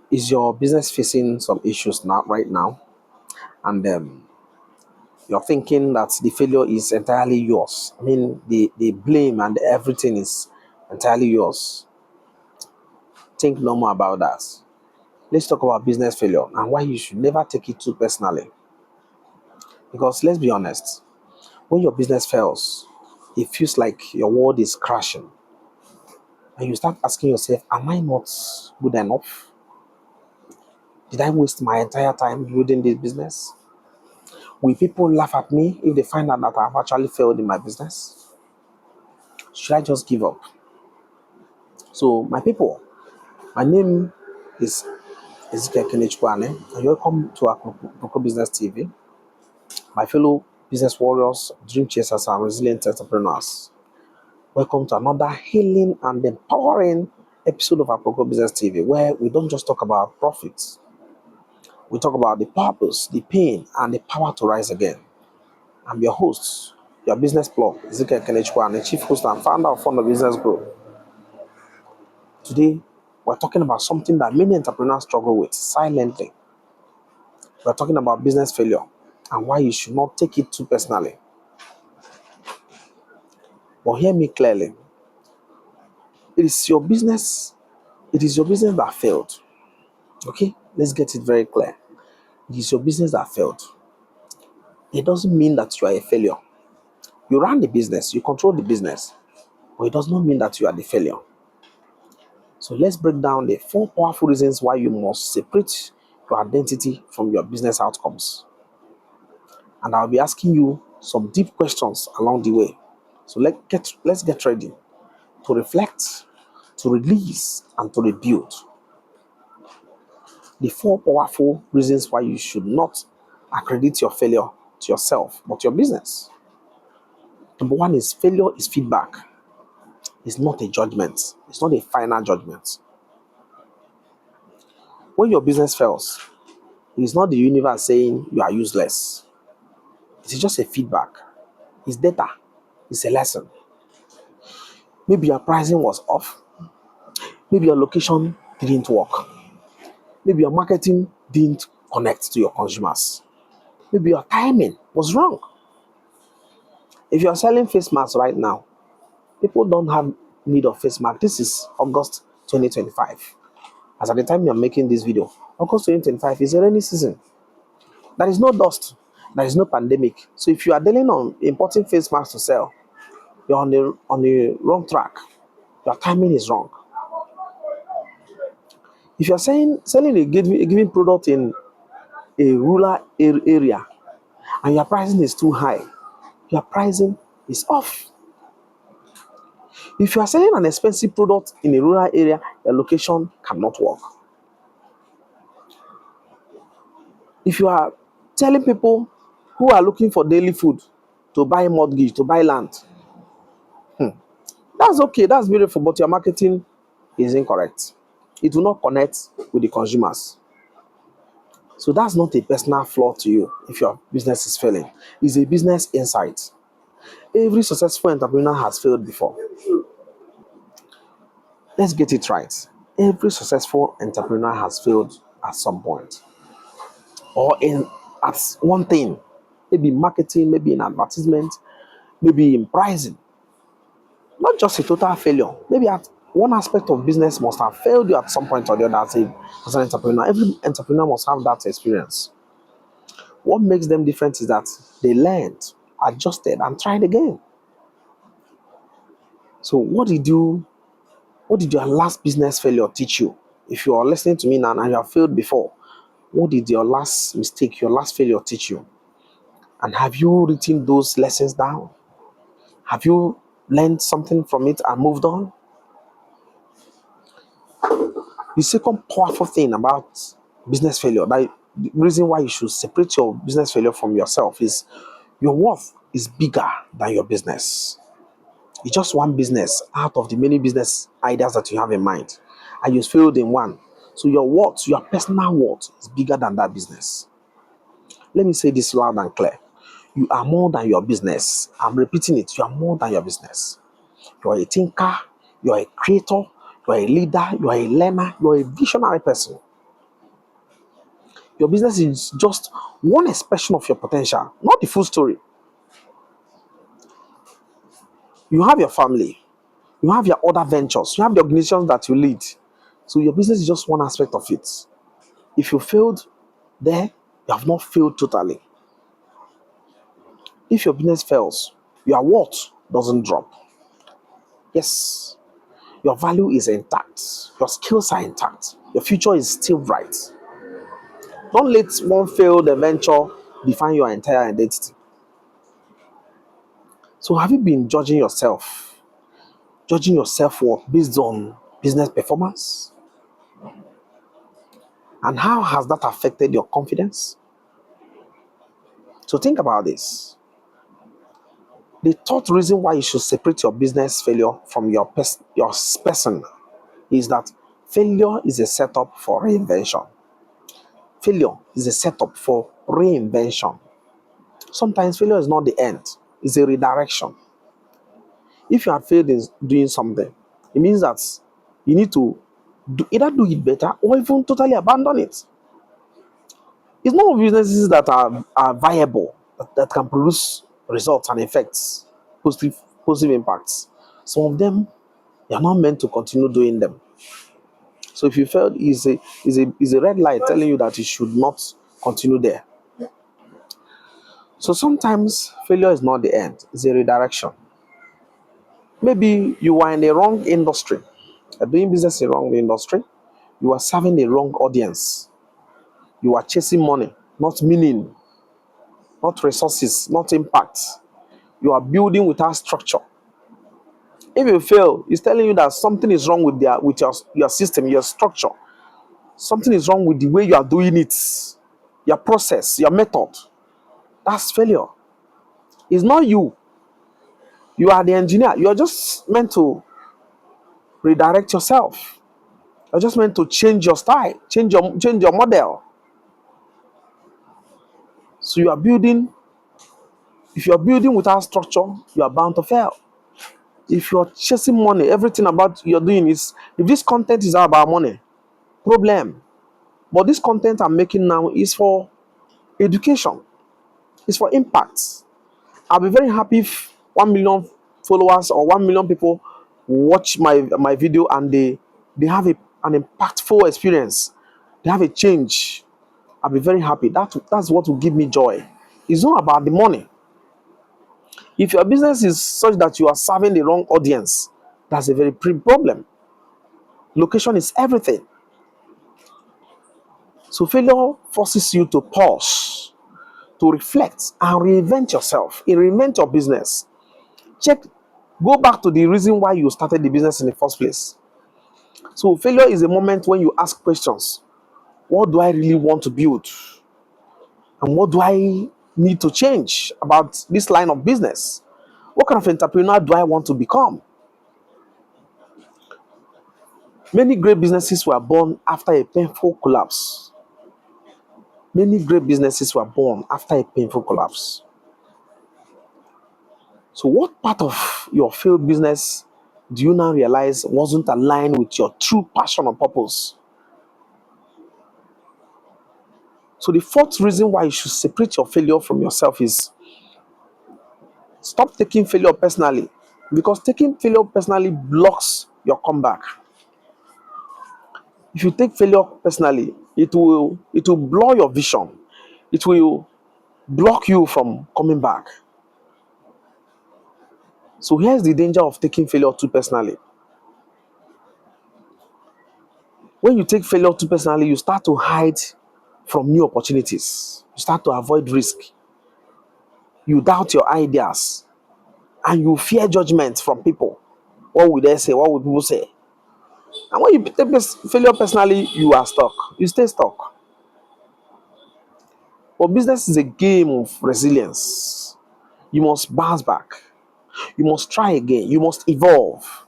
Is your business facing some issues now, right now, and you're thinking that the failure is entirely yours? I mean, the blame and everything is entirely yours. Think no more about that. Let's talk about business failure and why you should never take it too personally. Because let's be honest, when your business fails, it feels like your world is crashing. And you start asking yourself, am I not good enough? Did I waste my entire time building this business? Will people laugh at me if they find out that I've actually failed in my business? Should I just give up? So, my people, my name is Ezekiel Kenechkwane, and welcome to our Coco Business TV. My fellow business warriors, dream chasers, and resilient entrepreneurs. Welcome to another healing and empowering episode of our Coco Business TV, where we don't just talk about profits. We talk about the purpose, the pain, and the power to rise again. I'm your host, your business plug, Ezekiel Kenechkwane, the chief host and founder of Founder Business Group. Today, we're talking about something that many entrepreneurs struggle with silently. We're talking about business failure and why you should not take it too personally. But hear me clearly. It is your business, it is your business that failed. Okay? Let's get it very clear. It is your business that failed. It doesn't mean that you are a failure. You run the business, you control the business, but it does not mean that you are the failure. So let's break down the 4 powerful reasons why you must separate your identity from your business outcomes. And I'll be asking you some deep questions along the way. So let's get ready to reflect, to release, and to rebuild. The 4 powerful reasons why you should not accredit your failure to yourself, but your business. Number 1 is failure is feedback. It's not a judgment. It's not a final judgment. When your business fails, it is not the universe saying you are useless. It is just a feedback. It's data. It's a lesson. Maybe your pricing was off. Maybe your location didn't work. Maybe your marketing didn't connect to your consumers. Maybe your timing was wrong. If you're selling face masks right now, people don't have need of face mask. This is August 2025. As at the time you're making this video, August 2025 is a rainy season. There is no dust. There is no pandemic. So if you are dealing on importing face masks to sell, you're on the wrong track. Your timing is wrong. If you're selling a given product in a rural area and your pricing is too high, your pricing is off. If you are selling an expensive product in a rural area, your location cannot work. If you are telling people who are looking for daily food to buy mortgage, to buy land, that's okay, that's beautiful, but your marketing is incorrect. It will not connect with the consumers. So that's not a personal flaw to you if your business is failing. It's a business insight. Every successful entrepreneur has failed before. Let's get it right. Every successful entrepreneur has failed at some point, or in at one thing, maybe marketing, maybe in advertisement, maybe in pricing. Not just a total failure. Maybe at one aspect of business must have failed you at some point or the other as an entrepreneur. Every entrepreneur must have that experience. What makes them different is that they learned, adjusted, and tried again. So what did your last business failure teach you? If you are listening to me now and you have failed before, what did your last mistake, your last failure teach you? And have you written those lessons down? Have you learned something from it and moved on? The second powerful thing about business failure, that the reason why you should separate your business failure from yourself, is your worth is bigger than your business. It's just one business out of the many business ideas that you have in mind, and you failed in one. So your worth, your personal worth, is bigger than that business. Let me say this loud and clear. You are more than your business. I'm repeating it. You are more than your business. You are a thinker. You are a creator. You are a leader. You are a learner. You are a visionary person. Your business is just one expression of your potential, not the full story. You have your family, you have your other ventures, you have the organizations that you lead. So your business is just one aspect of it. If you failed there, you have not failed totally. If your business fails, your worth doesn't drop. Yes, your value is intact, your skills are intact, your future is still bright. Don't let one failed venture define your entire identity. So, have you been judging your self worth based on business performance? And how has that affected your confidence? So, think about this. The third reason why you should separate your business failure from your person is that failure is a setup for reinvention. Failure is a setup for reinvention. Sometimes failure is not the end, it's a redirection. If you have failed in doing something, it means that you need to either do it better or even totally abandon it. It's not all businesses that are viable, that can produce results and effects, positive, positive impacts. Some of them, you're not meant to continue doing them. So if you failed, is a red light telling you that you should not continue there. So sometimes failure is not the end, it's a redirection. Maybe you are in the wrong industry, you're doing business in the wrong industry, you are serving the wrong audience, you are chasing money, not meaning, not resources, not impact. You are building without structure. If you fail, it's telling you that something is wrong with your system, your structure. Something is wrong with the way you are doing it, your process, your method. That's failure. It's not you. You are the engineer. You are just meant to redirect yourself. You're just meant to change your style, change your model. So you are building. If you are building without structure, you are bound to fail. If you are chasing money, everything about you're doing is, if this content is all about money, problem. But this content I'm making now is for education. It's for impact. I'll be very happy if 1 million followers or 1 million people watch my video and they have an impactful experience. They have a change. I'll be very happy. That's what will give me joy. It's not about the money. If your business is such that you are serving the wrong audience, that's a very big problem. Location is everything. So failure forces you to pause, to reflect and reinvent yourself, reinvent your business. Check, go back to the reason why you started the business in the first place. So failure is a moment when you ask questions. What do I really want to build? And what do I need to change about this line of business? What kind of entrepreneur do I want to become? Many great businesses were born after a painful collapse. Many great businesses were born after a painful collapse. So, what part of your failed business do you now realize wasn't aligned with your true passion or purpose? So, the fourth reason why you should separate your failure from yourself is stop taking failure personally, because taking failure personally blocks your comeback. If you take failure personally, it will blur your vision. It will block you from coming back. So here's the danger of taking failure too personally. When you take failure too personally, you start to hide from new opportunities. You start to avoid risk. You doubt your ideas and you fear judgment from people. What will they say? What will people say? And when you take failure personally, you are stuck. You stay stuck. But business is a game of resilience. You must bounce back. You must try again. You must evolve.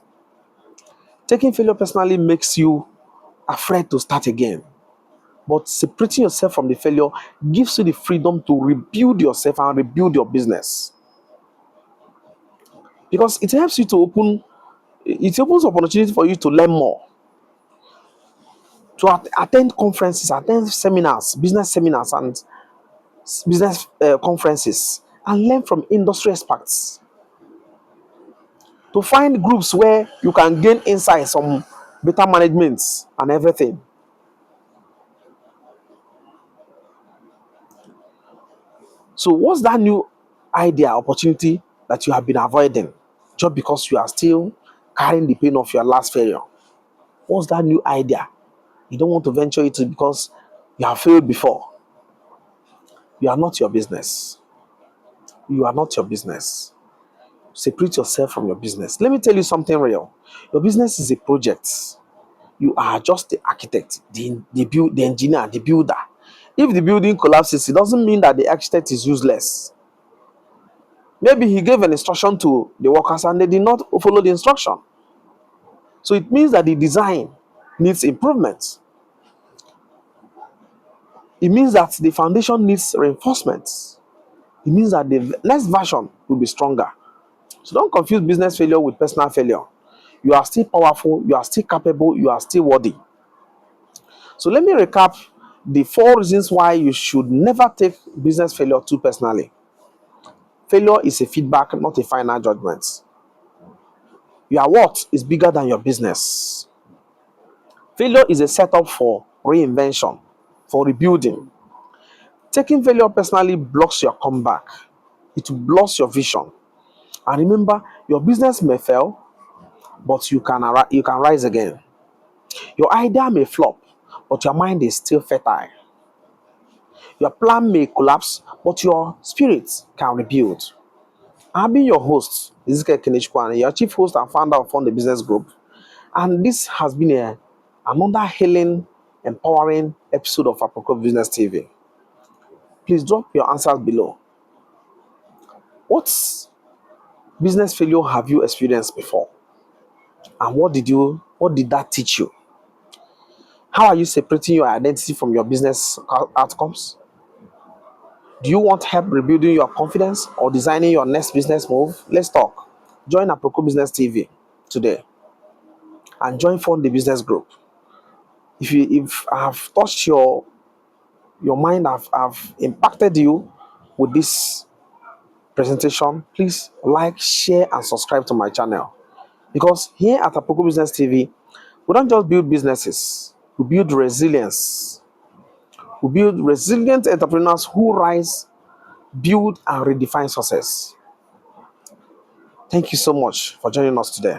Taking failure personally makes you afraid to start again. But separating yourself from the failure gives you the freedom to rebuild yourself and rebuild your business. Because it helps you to it opens opportunity for you to learn more, to attend conferences, attend seminars, and business conferences, and learn from industry experts. To find groups where you can gain insights on better management and everything. So, what's that new idea, opportunity that you have been avoiding just because you are still carrying the pain of your last failure? What's that new idea you don't want to venture into because you have failed before? You are not your business. You are not your business. Separate yourself from your business. Let me tell you something real. Your business is a project. You are just the architect, the engineer, the builder. If the building collapses, it doesn't mean that the architect is useless. Maybe he gave an instruction to the workers and they did not follow the instruction. So it means that the design needs improvement. It means that the foundation needs reinforcements. It means that the next version will be stronger. So don't confuse business failure with personal failure. You are still powerful, you are still capable, you are still worthy. So let me recap the 4 reasons why you should never take business failure too personally. Failure is a feedback, not a final judgment. Your worth is bigger than your business. Failure is a setup for reinvention, for rebuilding. Taking failure personally blocks your comeback. It blocks your vision. And remember, your business may fail, but you can rise again. Your idea may flop, but your mind is still fertile. Your plan may collapse, but your spirit can rebuild. I've been your host, Ezekiel Kenechukwu, your chief host and founder of Fund the Business Group. And this has been another healing, empowering episode of Aproko Business TV. Please drop your answers below. What business failure have you experienced before? And what did that teach you? How are you separating your identity from your business outcomes? Do you want help rebuilding your confidence or designing your next business move? Let's talk. Join Aproko Business TV today and join Fund the Business Group. If I have touched your mind, have impacted you with this presentation, please like, share, and subscribe to my channel. Because here at Aproko Business TV, we don't just build businesses, we build resilience. We build resilient entrepreneurs who rise, build, and redefine success. Thank you so much for joining us today.